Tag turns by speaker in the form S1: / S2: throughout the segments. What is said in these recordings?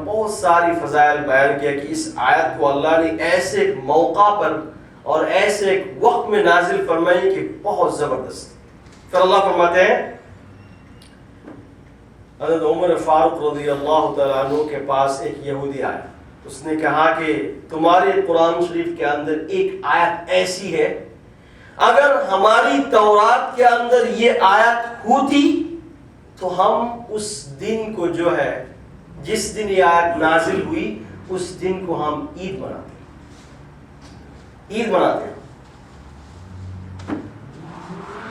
S1: بہت ساری فضائل بیان کیا کہ اس آیت کو اللہ نے ایسے ایک موقع پر اور ایسے ایک وقت میں نازل فرمائی کہ بہت زبردست. پھر اللہ فرماتے ہیں حضرت عمر فاروق رضی اللہ تعالیٰ عنہ کے پاس ایک یہودی آیا. اس نے کہا کہ تمہارے قرآن شریف کے اندر ایک آیت ایسی ہے، اگر ہماری تورات کے اندر یہ آیت ہوتی تو ہم اس دن کو جو ہے، جس دن یہ آیت نازل ہوئی، اس دن کو ہم عید مناتے.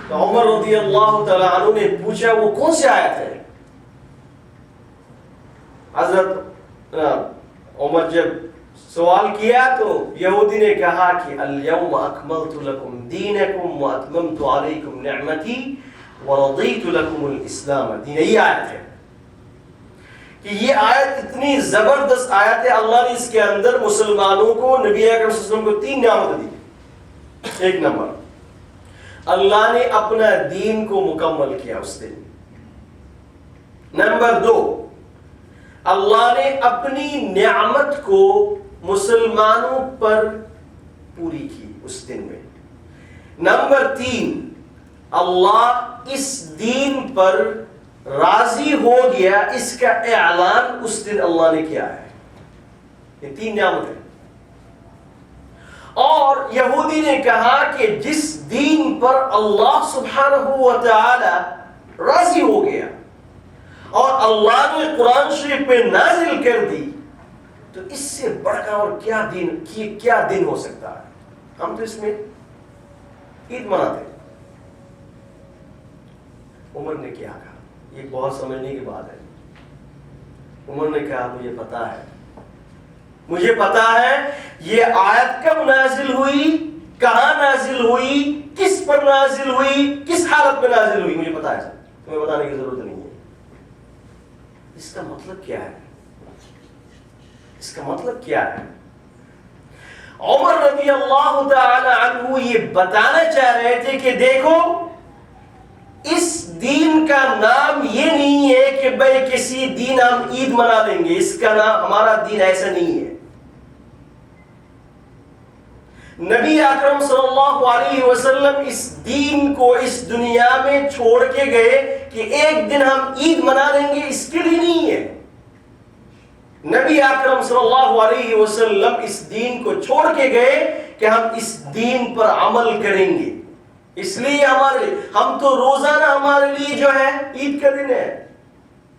S1: تو عمر رضی اللہ تعالیٰ عنہ نے پوچھا وہ کون سی آیت ہے؟ حضرت عمر جب سوال کیا تو یہودی نے کہا کہ الیوم اکملت لکم دینکم واتممت علیکم نعمتی ورضیت لکم الاسلام دین. یہ آیت ہے کہ یہ آیت اتنی زبردست آیت ہے. اللہ نے اس کے اندر مسلمانوں کو، نبی اکرم صلی اللہ علیہ وسلم کو 3 نعمت دی. ایک نمبر، اللہ نے اپنا دین کو مکمل کیا اس دن. نمبر 2، اللہ نے اپنی نعمت کو مسلمانوں پر پوری کی اس دن میں. نمبر 3، اللہ اس دین پر راضی ہو گیا، اس کا اعلان اس دن اللہ نے کیا ہے. یہ 3 نعمتیں. اور یہودی نے کہا کہ جس دین پر اللہ سبحانہ و تعالی راضی ہو گیا اور اللہ نے قرآن شریف پہ نازل کر دی، تو اس سے بڑھ کر اور کیا دن ہو سکتا ہے. ہم تو اس میں عید مناتے ہیں. عمر نے کیا کہا، یہ بہت سمجھنے کی بات ہے. عمر نے کہا مجھے پتا ہے یہ آیت کب نازل ہوئی، کہاں نازل ہوئی، کس پر نازل ہوئی، کس حالت میں نازل ہوئی، مجھے پتا ہے. تمہیں بتانے کی ضرورت نہیں ہے. اس کا مطلب کیا ہے؟ اس کا مطلب کیا ہے؟ عمر رضی اللہ تعالی عنہ یہ بتانا چاہ رہے تھے کہ دیکھو، اس دین کا نام یہ نہیں ہے کہ بھائی کسی دن ہم عید منا لیں گے. اس کا نام، ہمارا دین ایسا نہیں ہے. نبی اکرم صلی اللہ علیہ وسلم اس دین کو اس دنیا میں چھوڑ کے گئے کہ ایک دن ہم عید منا لیں گے، اس کے لیے نہیں ہے. نبی اکرم صلی اللہ علیہ وسلم اس دین کو چھوڑ کے گئے کہ ہم اس دین پر عمل کریں گے. اس لیے ہم تو روزانہ ہمارے لیے جو ہے عید کا دن ہے.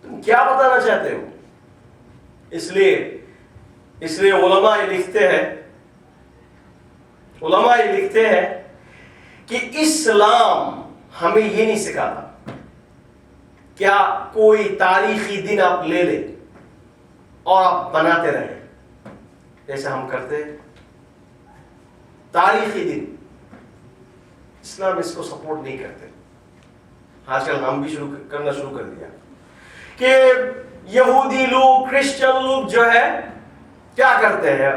S1: تم کیا بتانا چاہتے ہو؟ اس لیے علماء یہ لکھتے ہیں کہ اسلام ہمیں یہ نہیں سکھاتا کیا کوئی تاریخی دن آپ لے لیں اور آپ بناتے رہیں جیسے ہم کرتے ہیں. تاریخی دن اسلام اس کو سپورٹ نہیں کرتے. آج کل ہم بھی کرنا شروع کر دیا کہ یہودی لوگ، کرسچن لوگ جو ہے کیا کرتے ہیں،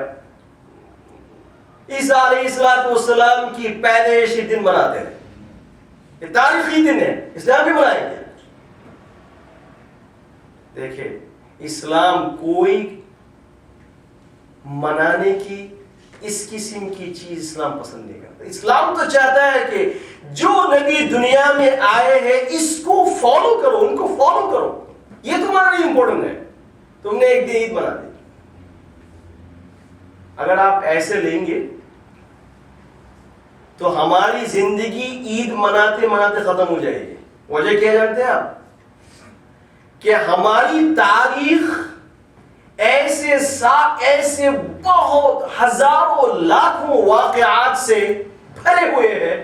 S1: عیسیٰ علیہ السلام کی پیدائش دن مناتے ہیں. یہ تاریخی دن ہے، اسلام بھی منائیں گے. دیکھیں، اسلام کوئی منانے کی اس قسم کی چیز اسلام پسند نہیں کرتا. اسلام تو چاہتا ہے کہ جو نبی دنیا میں آئے ہیں اس کو فالو کرو، ان کو فالو کرو. یہ تمہارے لیے امپورٹنٹ ہے. تم نے ایک دن عید بنا دی. اگر آپ ایسے لیں گے تو ہماری زندگی عید مناتے مناتے ختم ہو جائے گی. وجہ کیا جانتے ہیں آپ؟ کہ ہماری تاریخ ایسے بہت ہزاروں لاکھوں واقعات سے بھرے ہوئے ہیں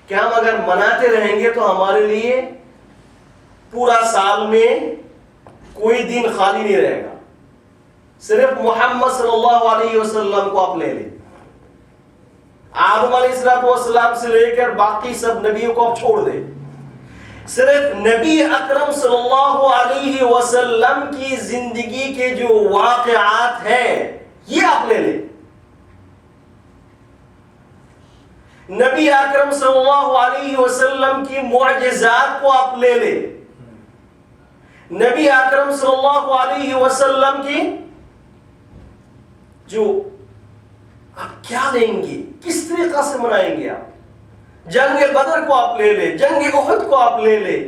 S1: کہ ہم اگر مناتے رہیں گے تو ہمارے لیے پورا سال میں کوئی دن خالی نہیں رہے گا. صرف محمد صلی اللہ علیہ وسلم کو آپ لے لیں. آدم علیہ السلام سے لے کر باقی سب نبیوں کو آپ چھوڑ دیں. صرف نبی اکرم صلی اللہ علیہ وسلم کی زندگی کے جو واقعات ہیں یہ آپ لے لیں. نبی اکرم صلی اللہ علیہ وسلم کی معجزات کو آپ لے لیں. نبی اکرم صلی اللہ علیہ وسلم کی جو آپ کیا لیں گے، کس طریقہ سے منائیں گے آپ؟ جنگ بدر کو آپ لے لیں، جنگ احد کو آپ لے لیں،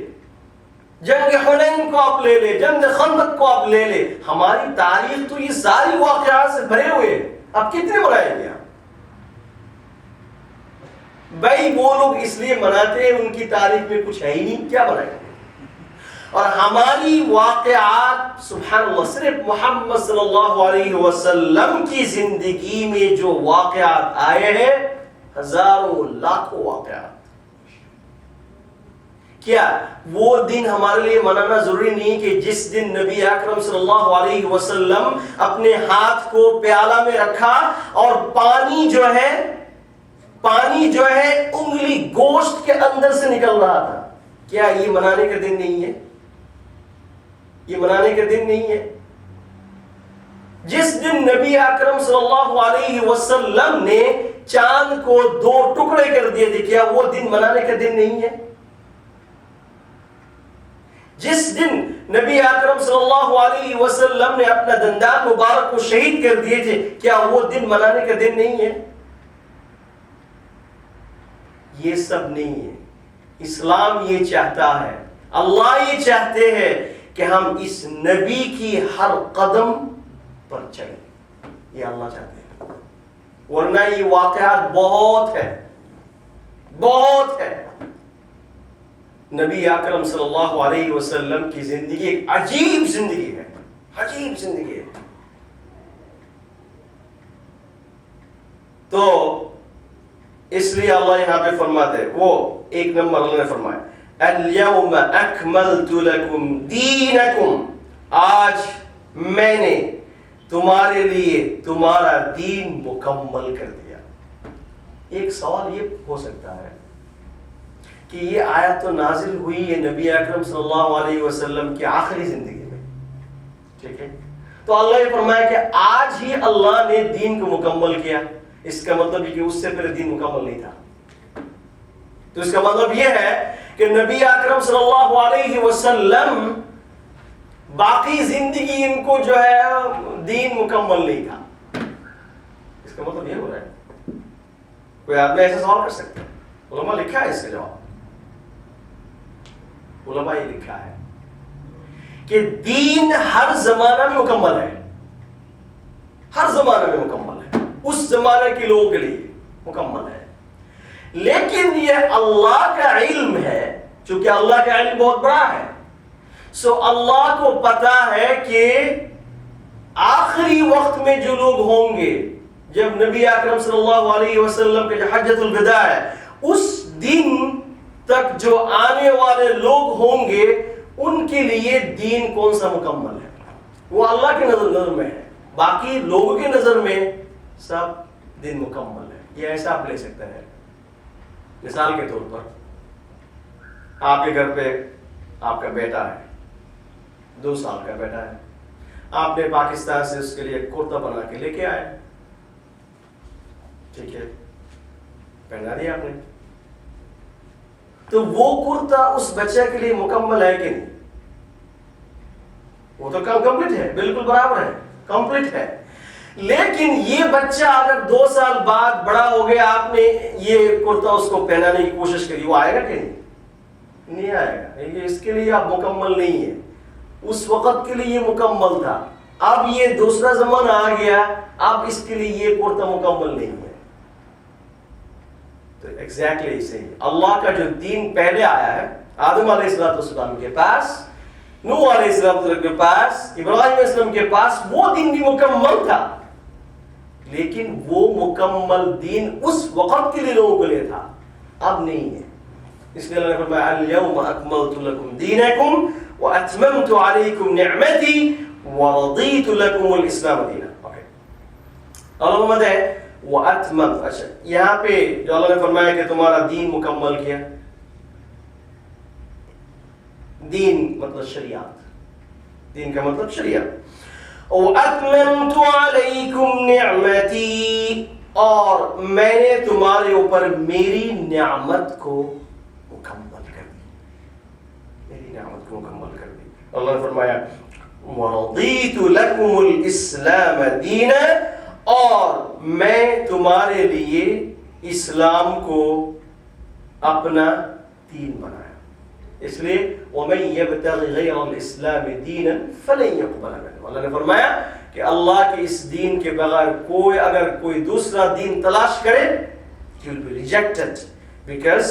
S1: جنگ حنین کو آپ لے لیں، جنگ خندق کو آپ لے لیں، ہماری تاریخ تو یہ ساری واقعات سے بھرے ہوئے ہیں، آپ کتنے منائیں گے آپ؟ بھائی وہ لوگ اس لیے مناتے ہیں ان کی تاریخ میں کچھ ہے ہی نہیں، کیا منائیں گے؟ اور ہماری واقعات سبحان اللہ صرف محمد صلی اللہ علیہ وسلم کی زندگی میں جو واقعات آئے ہیں، ہزاروں لاکھوں واقعات. کیا وہ دن ہمارے لیے منانا ضروری نہیں کہ جس دن نبی اکرم صلی اللہ علیہ وسلم اپنے ہاتھ کو پیالہ میں رکھا اور پانی جو ہے انگلی گوشت کے اندر سے نکل رہا تھا، کیا یہ منانے کا دن نہیں ہے؟ یہ منانے کا دن نہیں ہے؟ جس دن نبی اکرم صلی اللہ علیہ وسلم نے چاند کو 2 ٹکڑے کر دیے تھے، کیا وہ دن منانے کا دن نہیں ہے؟ جس دن نبی اکرم صلی اللہ علیہ وسلم نے اپنا دندان مبارک کو شہید کر دیے تھے، کیا وہ دن منانے کا دن نہیں ہے؟ یہ سب نہیں ہے. اسلام یہ چاہتا ہے، اللہ یہ چاہتے ہیں کہ ہم اس نبی کی ہر قدم پر چلیں. یہ اللہ چاہتے ہیں، ورنہ یہ واقعات بہت ہے. نبی اکرم صلی اللہ علیہ وسلم کی زندگی ایک عجیب زندگی ہے، عجیب زندگی ہے. تو اس لیے اللہ یہاں پہ فرماتے ہیں، وہ 1 نمبر اللہ نے فرمایا الیوم اکملت لکم دینکم، آج میں نے تمہارے لیے تمہارا دین مکمل کر دیا. ایک سوال یہ ہو سکتا ہے کہ یہ آیت تو نازل ہوئی ہے نبی اکرم صلی اللہ علیہ وسلم کی آخری زندگی میں، ٹھیک ہے؟ تو اللہ یہ فرمایا کہ آج ہی اللہ نے دین کو مکمل کیا، اس کا مطلب یہ کہ اس سے پہلے دین مکمل نہیں تھا. تو اس کا مطلب یہ ہے کہ نبی اکرم صلی اللہ علیہ وسلم باقی زندگی ان کو جو ہے دین مکمل نہیں تھا. اس کا مطلب یہ ہو رہا ہے. کوئی آدمی ایسا سوال کر سکتا ہے؟ علماء لکھا ہے اس کا جواب. علماء یہ لکھا ہے کہ دین ہر زمانہ میں مکمل ہے، ہر زمانہ میں مکمل ہے، اس زمانے کے لوگوں کے لیے مکمل ہے. لیکن یہ اللہ کا علم ہے، چونکہ اللہ کا علم بہت بڑا ہے، سو اللہ کو پتا ہے کہ آخری وقت میں جو لوگ ہوں گے، جب نبی اکرم صلی اللہ علیہ وسلم کے جو حجۃ الوداع ہے، اس دن تک جو آنے والے لوگ ہوں گے ان کے لیے دین کون سا مکمل ہے، وہ اللہ کی نظر میں ہے. باقی لوگوں کی نظر میں سب دن مکمل ہے. یہ ایسا آپ لے سکتے ہیں. مثال کے طور پر آپ کے گھر پہ آپ کا بیٹا ہے، 2 سال کا بیٹا ہے، آپ نے پاکستان سے اس کے لیے کرتا بنا کے لے کے آئے، ٹھیک ہے، پہنا دیا آپ نے. تو وہ کرتا اس بچے کے لیے مکمل ہے کہ نہیں؟ وہ تو کمپلیٹ ہے، بالکل برابر ہے، کمپلیٹ ہے. لیکن یہ بچہ اگر 2 سال بعد بڑا ہو گیا، آپ نے یہ کرتا اس کو پہنانے کی کوشش کری، وہ آئے گا کہ نہیں آئے گا. یہ اس کے لیے اب مکمل نہیں ہے، اس وقت کے لیے یہ مکمل تھا. اب یہ دوسرا زمانہ آ گیا، اب اس کے لیے یہ کرتا مکمل نہیں ہے. تو ایگزیکٹلی صحیح. اللہ کا جو دین پہلے آیا ہے آدم علیہ السلام کے پاس، نوح علیہ السلام کے پاس، ابراہیم علیہ السلام کے پاس، وہ دین بھی مکمل تھا. لیکن وہ مکمل دین اس وقت کے لیے لوگوں کے لیے تھا، اب نہیں ہے. اس لیے اللہ نے فرمایا الیوم اکملت لکم دینکم واتممت علیکم نعمتی ورضیت لکم الاسلام دینا. اللہ فرماتا ہے واتممت. اچھا یہاں پہ جو اللہ نے فرمایا کہ تمہارا دین مکمل کیا، دین مطلب شریعت، دین کا مطلب شریعت. وَأَتْمَمْتُ عَلَيْكُمْ نِعْمَتِي، اور میں نے تمہارے اوپر میری نعمت کو مکمل کر دی، میری نعمت کو مکمل کر دی. اللہ نے فرمایا وَرَضِيتُ لَكُمُ الْإِسْلَامَ دِينًا، اور میں تمہارے لیے اسلام کو اپنا دین بنایا. اس لیے وَمَن يَبْتَغِ غَيْرَ الْإِسْلَامِ دِينًا فَلَن يُقْبَلَ مِنْهُ. اللہ نے فرمایا کہ اللہ کے اس دین کے بغیر اگر کوئی دوسرا دین تلاش کرے he will be rejected because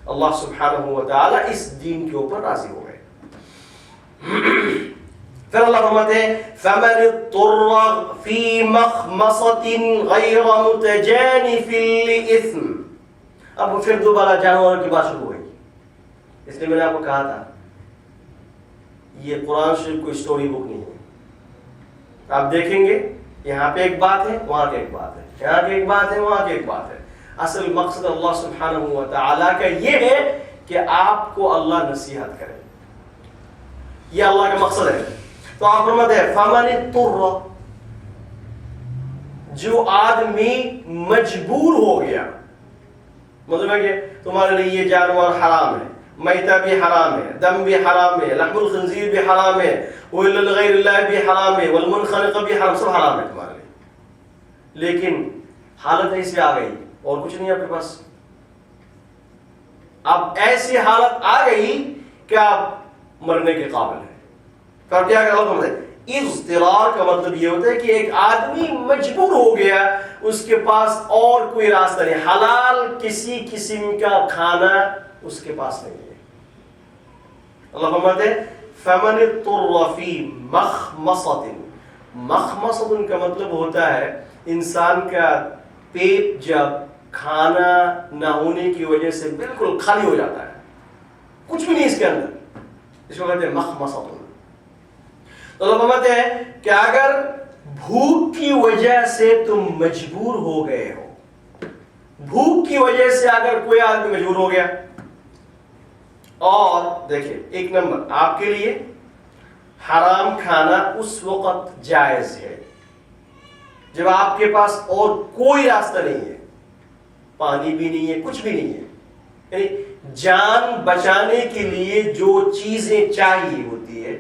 S1: اللہ سبحانہ و تعالی اس دین کے اوپر راضی ہو گئے. پھر اللہ فرماتے ہیں فَمَنِ اضْطُرَّ فِي مَخْمَصَةٍ غَيْرَ مُتَجَانِفٍ لِإِثْمٍ. اب پھر دوبارہ جانوروں کی بات شروع ہوئی. اس لیے میں نے آپ کو کہا تھا یہ قرآن شریف کوئی اسٹوری بک نہیں ہے. آپ دیکھیں گے یہاں پہ ایک بات ہے, وہاں کی ایک بات ہے, یہاں کی ایک بات ہے, وہاں کی ایک بات ہے. اصل مقصد اللہ سبحانہ و تعالیٰ کا یہ ہے کہ آپ کو اللہ نصیحت کرے, یہ اللہ کا مقصد ہے. تو آپ فرماتے ہیں فَمَنِ اضْطُرَّ, جو آدمی مجبور ہو گیا, مطلب ہے کہ تمہارے لیے یہ جانور حرام ہے, میتہ بھی حرام ہے, دم بھی حرام ہے, لحم الخنزیر بھی حرام ہے, وَإِلَّا لِغَيْرِ اللَّهِ بھی حرام ہے, وَالْمُنْخَنِقَ بھی حرام, سب حرام ہے تمہارے لیے. لیکن حالت ایسی آ گئی اور کچھ نہیں آپ کے پاس. اب ایسی حالت آ گئی کہ آپ مرنے کے قابل ہیں. پھر کیا کرو؟ اضطرار کا مطلب یہ ہوتا ہے کہ ایک آدمی مجبور ہو گیا, اس کے پاس اور کوئی راستہ نہیں, حلال کسی قسم کا کھانا اس کے پاس نہیں ہے. اللہ فرماتے ہیں فَمَنِ اضْطُرَّ فِي مَخْمَصَةٍ. مخمصۃ کا مطلب ہوتا ہے انسان کا پیٹ جب کھانا نہ ہونے کی وجہ سے بالکل خالی ہو جاتا ہے, کچھ بھی نہیں اس کے اندر, اس کو کہتے ہیں مخمصۃ. تو اللہ فرماتے ہیں کہ اگر بھوک کی وجہ سے تم مجبور ہو گئے ہو, بھوک کی وجہ سے اگر کوئی آدمی مجبور ہو گیا, اور دیکھیں ایک نمبر آپ کے لیے حرام کھانا اس وقت جائز ہے جب آپ کے پاس اور کوئی راستہ نہیں ہے, پانی بھی نہیں ہے, کچھ بھی نہیں ہے. یعنی جان بچانے کے لیے جو چیزیں چاہیے ہوتی ہے,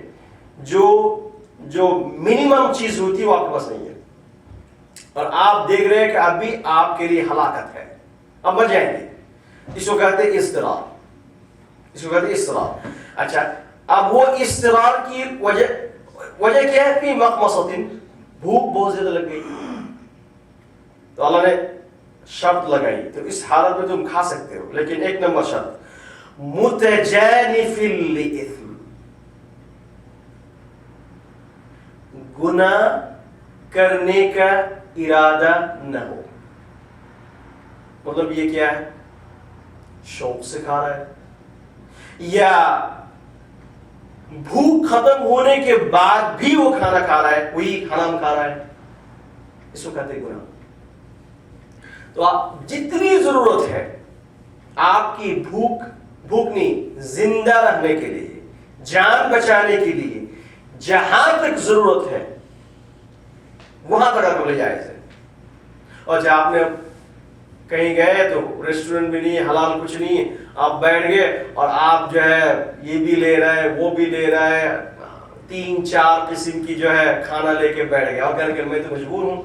S1: جو منیمم چیز ہوتی ہے وہ آپ کے پاس نہیں ہے, اور آپ دیکھ رہے ہیں کہ ابھی آپ کے لیے ہلاکت ہے, اب مر جائیں گے. اس کو کہتے ہیں اضطرار, اس کو کہتے ہیں اضطرار. اچھا, اب وہ اضطرار کی وجہ کیا ہے؟ فی مخمصۃ, بھوک بہت زیادہ لگ گئی, تو اللہ نے شرط لگائی, تو اس حالت میں تم کھا سکتے ہو, لیکن ایک نمبر شرط متجانف لإثم, گناہ کرنے کا ارادہ نہ ہو. مطلب یہ کیا ہے؟ شوق سے کھا رہا ہے, یا بھوک ختم ہونے کے بعد بھی وہ کھانا کھا رہا ہے, وہی حرام کھا رہا ہے, اس کو کہتے ہیں گناہ. تو آپ جتنی ضرورت ہے آپ کی بھوک نہیں, زندہ رہنے کے لیے, جان بچانے کے لیے, جہاں تک ضرورت ہے وہاں تک آپ کو لے جائز ہے. اور جب آپ نے کہیں گئے تو ریسٹورنٹ بھی نہیں, حلال کچھ نہیں, آپ بیٹھ گئے اور آپ جو ہے یہ بھی لے رہے ہیں, وہ بھی لے رہے ہیں, 3-4 قسم کی جو ہے کھانا لے کے بیٹھ گئے اور کہہ کہ میں تو مجبور ہوں.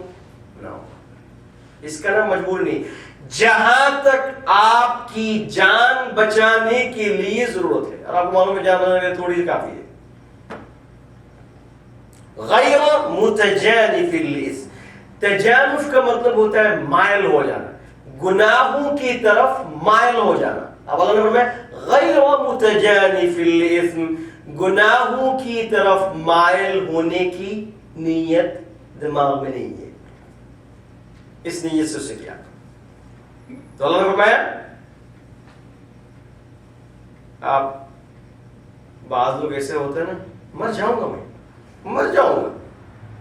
S1: اس کا نام مجبور نہیں. جہاں تک آپ کی جان بچانے کے لیے ضرورت ہے, اور آپ کو معلوم ہے جان بچانے تھوڑی سی کافی ہے. غیر متجانف للإثم, تجانف کا مطلب ہوتا ہے مائل ہو جانا, گناہوں کی طرف مائل ہو جانا. اب اللہ نے فرمایا غیر متجانف للإثم, گناہوں کی طرف مائل ہونے کی نیت دماغ میں نہیں ہے, اس نیت سے اسے کیا. تو اللہ نے فرمایا آپ بعض لوگ ایسے ہوتے ہیں نا, مر جاؤں گا میں, مر جاؤں گا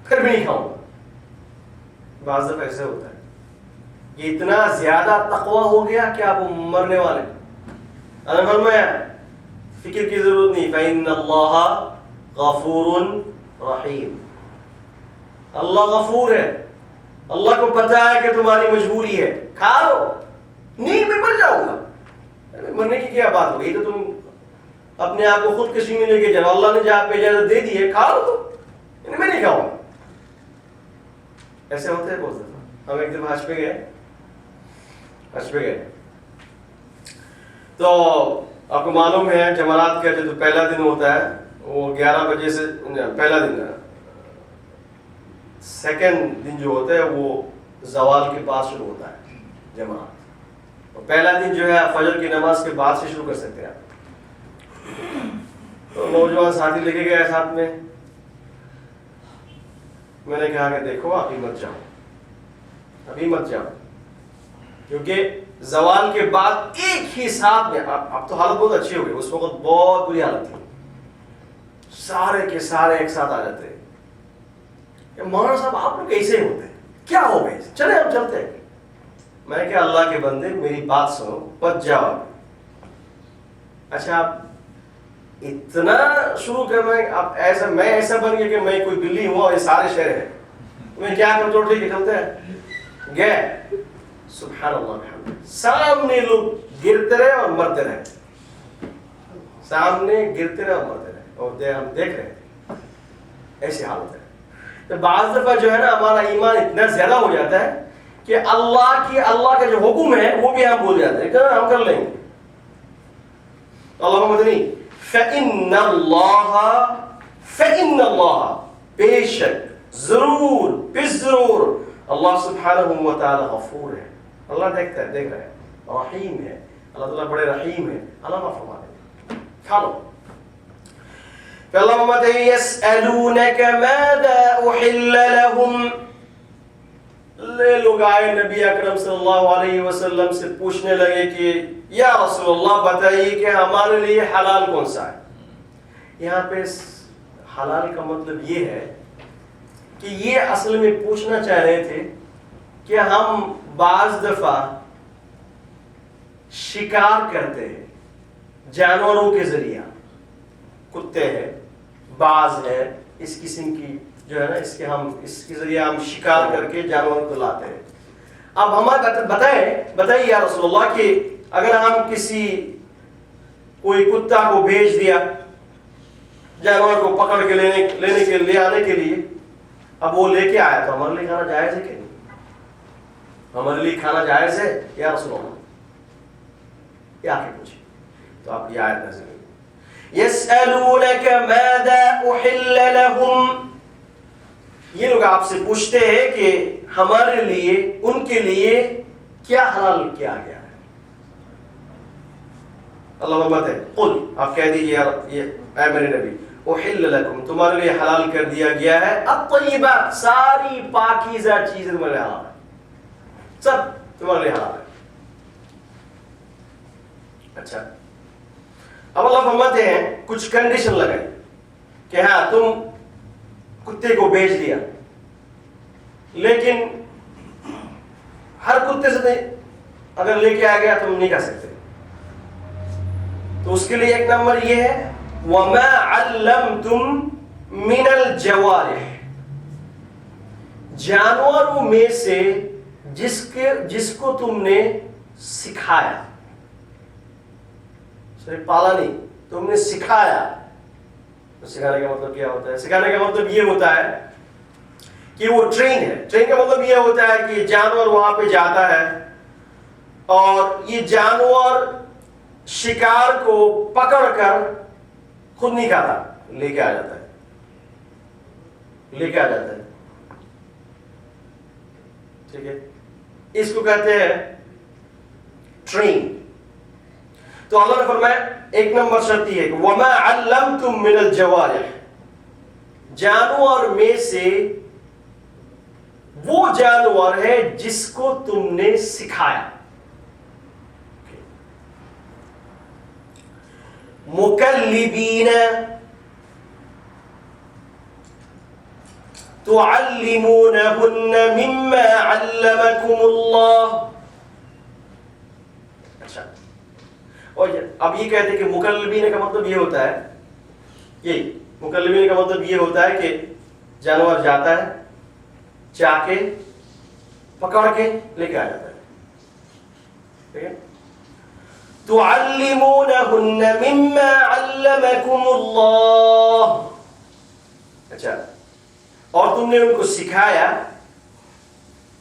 S1: پھر بھی نہیں کھاؤں گا. بعض دفعہ ایسے ہوتا ہے کہ اتنا زیادہ تقویٰ ہو گیا کہ آپ مرنے والے. اللہ نے فرمایا فکر کی ضرورت نہیں, فَإِنَّ اللَّهَ غَفُورٌ رَحِيمٌ, اللہ غفور ہے, اللہ کو پتا ہے کہ تمہاری مجبوری ہے, کھا لو. نہیں میں مر جاؤں گا, مرنے کی کیا بات ہوئی, تو تم اپنے آپ کو خودکشی میں لے کے جاؤ, اللہ نے جہاں پہ اجازت دے دی ہے, کھا لو. تو میں نہیں کھاؤں گا. ایسے ہوتے ہیں بہت دفعہ. ہم ایک دفعہ حج پہ گئے تو آپ کو معلوم ہے جمرات کا جو پہلا دن ہوتا ہے وہ 11 بجے سے، پہلا دن ہے، سیکنڈ دن جو ہوتا ہے وہ زوال کے بعد شروع ہوتا ہے جمرات. اور پہلا دن جو ہے فجر کی نماز کے بعد سے شروع کر سکتے ہیں آپ. تو نوجوان ساتھی لے کے گئے ساتھ میں نے کہا کہ دیکھو ابھی مت جاؤ کیونکہ زوال کے بعد ایک ہی ساتھ میں اب تو حالت بہت اچھی ہو گئی، اس وقت بہت بری حالت تھی، سارے کے سارے ایک ساتھ آ جاتے ہیں. مولانا صاحب آپ لوگ کیسے ہوتے ہیں، کیا ہو گئے، چلے ہم چلتے ہیں. میں نے کہا اللہ کے بندے میری بات سنو، بچ جاؤ. اچھا آپ اتنا شروع کر رہے ہیں، اب ایسا میں ایسا بن گیا کہ میں کوئی بلی ہوں اور یہ سارے شہر ہیں، میں کیا کرتا ہوں، ٹھیک ہے چلتے ہیں. گئے، سبحان اللہ الحمد، سامنے لوگ گرتے رہے اور مرتے رہے، سامنے گرتے رہے اور مرتے رہے، اور ہم دیکھ رہے ہیں ایسی حالت ہے. تو بعض دفعہ جو ہے نا ہمارا ایمان اتنا زیادہ ہو جاتا ہے کہ اللہ کا جو حکم ہے وہ بھی ہم بھول جاتے ہیں کہ ہم کر لیں گے. اللہ مدنی فَإِنَّ اللَّهَ بے شک ضرور بالضرور اللہ سبحانہ و تعالی غفور ہے، اللہ دیکھتا ہے، دیکھ رہا ہے، رحیم ہے، اللہ تعالیٰ بڑے رحیم ہے، اللہ معاف فرما دے. کھا لو. پھر اللہ فرماتے ہیں يَسْأَلُونَكَ مَاذَا أُحِلَّ لَهُمْ، لوگ آئے نبی اکرم صلی اللہ علیہ وسلم سے پوچھنے لگے کہ یا رسول اللہ بتائیے کہ ہمارے لیے حلال کون سا ہے. یہاں پہ حلال کا مطلب یہ ہے کہ یہ اصل میں پوچھنا چاہ رہے تھے کہ ہم بعض دفعہ شکار کرتے ہیں جانوروں کے ذریعہ، کتے ہیں، باز ہے، اس قسم کی جو ہے نا اس کے ذریعے ہم شکار کر کے جانوروں کو لاتے ہیں. اب ہمارے بتائیے یا رسول اللہ کہ اگر ہم کوئی کتا کو بھیج دیا جانور کو پکڑ کے لے آنے کے لیے، اب وہ لے کے آیا تو ہمارے لیے کھانا جائز ہے کہ نہیں؟ ہمارے لیے کھانا جائز ہے یا رسول اللہ؟ یہ آ کے پوچھیں تو آپ یہ آیت نازل ہوئی يَسْأَلُونَكَ مَاذَا أُحِلَّ لَهُمْ. یہ لوگ آپ سے پوچھتے ہیں کہ ہمارے لیے، ان کے لیے کیا حلال کیا گیا ہے. اللہ محمد ہے قل، آپ کہہ دیجیے یہ اے میرے نبی، احل لکم، تمہارے لیے حلال کر دیا گیا ہے، الطیبات، ساری پاکیزہ چیزیں تمہارے لیے حلال ہے، سب تمہارے لیے حلال ہے. اچھا اب اللہ فرماتے ہیں کچھ کنڈیشن لگائی کہ ہاں تم کتے کو بیچ دیا، لیکن ہر کتے سے اگر لے کے آ گیا تم نہیں کھا سکتے. تو اس کے لیے ایک نمبر یہ ہے وَمَا عَلَّمْتُم مِّنَ الْجَوَارِحِ، جانوروں میں سے جس کو تم نے سکھایا، صرف پالا نہیں، تم نے سکھایا. سکھانے کا مطلب کیا ہوتا ہے؟ سکھانے کا مطلب یہ ہوتا ہے کہ وہ ٹرین ہے. ٹرین کا مطلب یہ ہوتا ہے کہ جانور وہاں پہ جاتا ہے اور یہ جانور شکار کو پکڑ کر خود نہیں کھاتا، لے کے آ جاتا ہے، ٹھیک ہے. اس کو کہتے ہیں ٹرین. تو اللہ نے فرمایا ایک نمبر شرط یہ ہے کہ وَمَا عَلَّمْتُم مِّنَ الْجَوَارِحِ، جانور میں سے وہ جانور ہے جس کو تم نے سکھایا. مُكَلِّبِينَ تُعَلِّمُونَهُنَّ مِمَّا عَلَّمَكُمُ اللَّهُ. اچھا اور اب یہ کہتے ہیں کہ مکلبین کا مطلب یہ ہوتا ہے، یہی مکلبین کا مطلب یہ ہوتا ہے کہ جانور جاتا ہے، چاہ کے پکڑ کے لے کے آ جاتا ہے، ٹھیک ہے. تُعَلِّمُونَهُنَّ مِمَّا عَلَّمَكُمُ اللَّهُ. اچھا اور تم نے ان کو سکھایا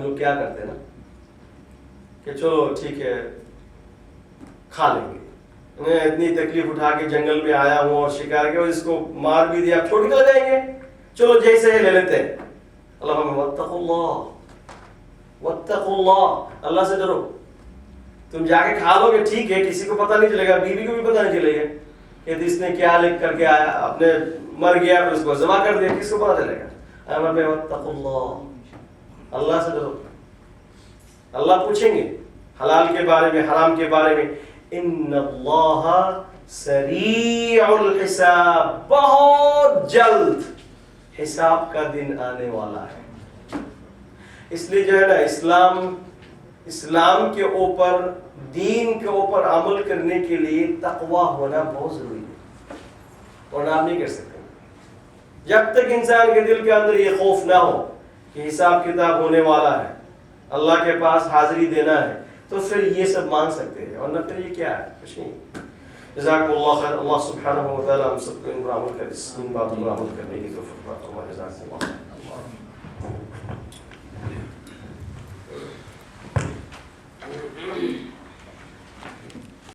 S1: ہم لوگ کیا کرتے ہیں نا کہ چلو ٹھیک ہے کھا لیں گے، میں اتنی تکلیف اٹھا کے جنگل میں آیا ہوں اور شکار کے اس کو مار بھی دیا، چھوڑ کے چلے جائیں گے، چلو جیسے لے لیتے ہیں۔ اللہ واتقوا اللہ، واتقوا اللہ، اللہ سے ڈرو۔ تم جا کے کھا لو گے ٹھیک ہے، کسی کو پتہ نہیں چلے گا، بیوی کو بھی پتہ نہیں چلے گا کہ اس نے کیا لکھ کر کے آیا، اپنے مر گیا پھر اس کو ذبح کر دیا، کس کو پتہ چلے گا؟ واتقوا اللہ، اللہ سے ڈرو۔ اللہ پوچھیں گے حلال کے بارے میں، حرام کے بارے میں۔ ان اللہ سریع الحساب، بہت جلد حساب کا دن آنے والا ہے۔ اس لیے جو ہے نا اسلام کے اوپر، دین کے اوپر عمل کرنے کے لیے تقویٰ ہونا بہت ضروری ہے، ورنہ آپ نہیں کر سکتے۔ جب تک انسان کے دل کے اندر یہ خوف نہ ہو کہ حساب کتاب ہونے والا ہے، اللہ کے پاس حاضری دینا ہے، تو پھر یہ سب مان سکتے ہیں، ورنہ پھر یہ کیا ہے؟ کچھ نہیں۔ جزاکم اللہ خیر۔ اللہ سبحانہ و تعالیٰ ہم سب کو ان پر عمل کرنے کی توفیق عطا فرمائے۔ جزاکم اللہ خیر۔